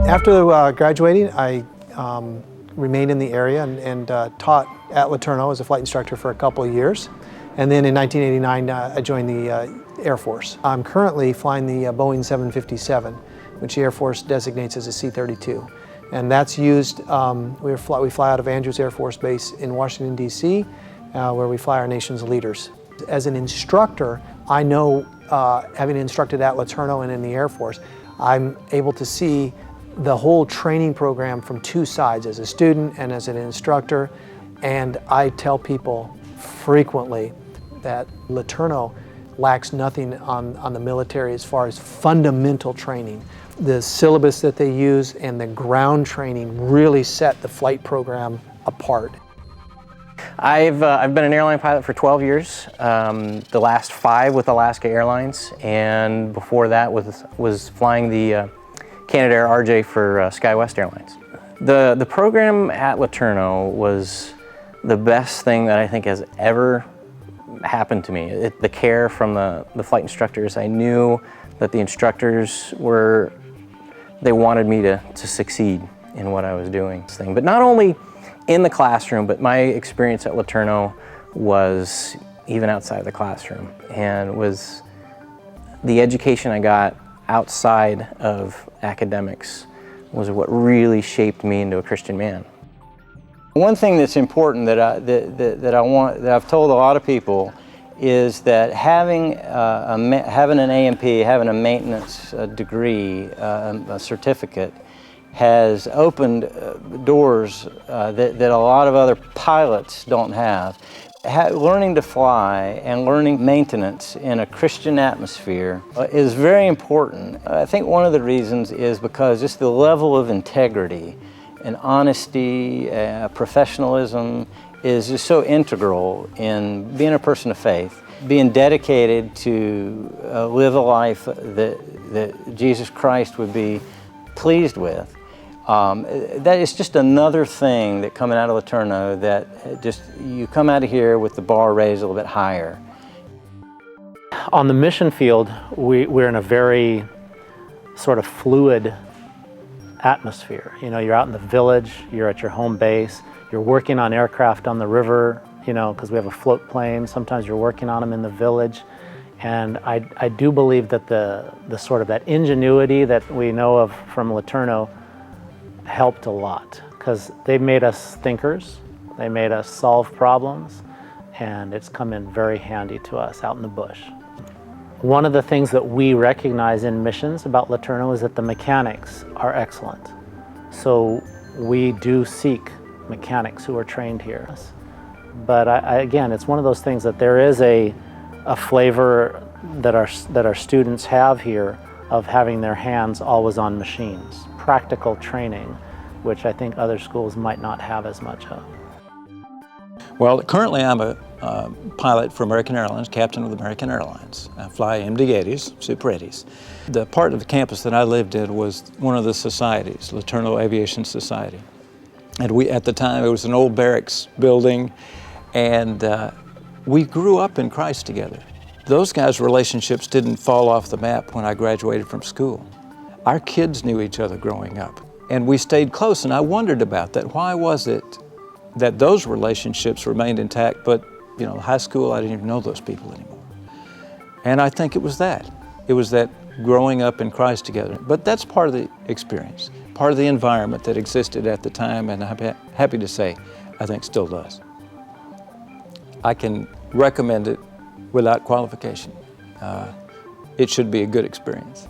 After graduating, I remained in the area and taught at LeTourneau as a flight instructor for a couple of years. And then in 1989, I joined the Air Force. I'm currently flying the Boeing 757, which the Air Force designates as a C-32. And that's used, we fly out of Andrews Air Force Base in Washington, D.C., where we fly our nation's leaders. As an instructor, I know, having instructed at LeTourneau and in the Air Force, I'm able to see the whole training program from two sides, as a student and as an instructor. And I tell people frequently that LeTourneau lacks nothing on the military as far as fundamental training. The syllabus that they use and the ground training really set the flight program apart. I've been an airline pilot for 12 years, the last 5 with Alaska Airlines, and before that was flying the Canadair RJ for SkyWest Airlines. The program at LeTourneau was the best thing that I think has ever happened to me. The care from the flight instructors. I knew that the instructors they wanted me to succeed in what I was doing. But not only in the classroom, but my experience at LeTourneau was even outside the classroom, and was the education I got outside of academics was what really shaped me into a Christian man. One thing that's important that I've told a lot of people is that having an A&P, having a maintenance degree, a certificate, has opened doors that a lot of other pilots don't have. Learning to fly and learning maintenance in a Christian atmosphere is very important. I think one of the reasons is because just the level of integrity and honesty, professionalism is just so integral in being a person of faith, being dedicated to live a life that Jesus Christ would be pleased with. That is just another thing that coming out of LeTourneau, that just you come out of here with the bar raised a little bit higher. On the mission field, we're in a very sort of fluid atmosphere. You know, you're out in the village, you're at your home base, you're working on aircraft on the river, you know, because we have a float plane. Sometimes you're working on them in the village. And I do believe that the sort of that ingenuity that we know of from LeTourneau helped a lot, because they made us thinkers, they made us solve problems, and it's come in very handy to us out in the bush. One of the things that we recognize in missions about LeTourneau is that the mechanics are excellent. So we do seek mechanics who are trained here. But again, it's one of those things that there is a flavor that our students have here of having their hands always on machines. Practical training, which I think other schools might not have as much of. Well, currently I'm a pilot for American Airlines, captain of American Airlines. I fly MD-80s, Super 80s. The part of the campus that I lived in was one of the societies, LeTourneau Aviation Society. And at the time, it was an old barracks building, and we grew up in Christ together. Those guys' relationships didn't fall off the map when I graduated from school. Our kids knew each other growing up, and we stayed close, and I wondered about that. Why was it that those relationships remained intact, but you know, high school, I didn't even know those people anymore. And I think it was that. It was that growing up in Christ together. But that's part of the experience, part of the environment that existed at the time, and I'm happy to say, I think still does. I can recommend it without qualification. It should be a good experience.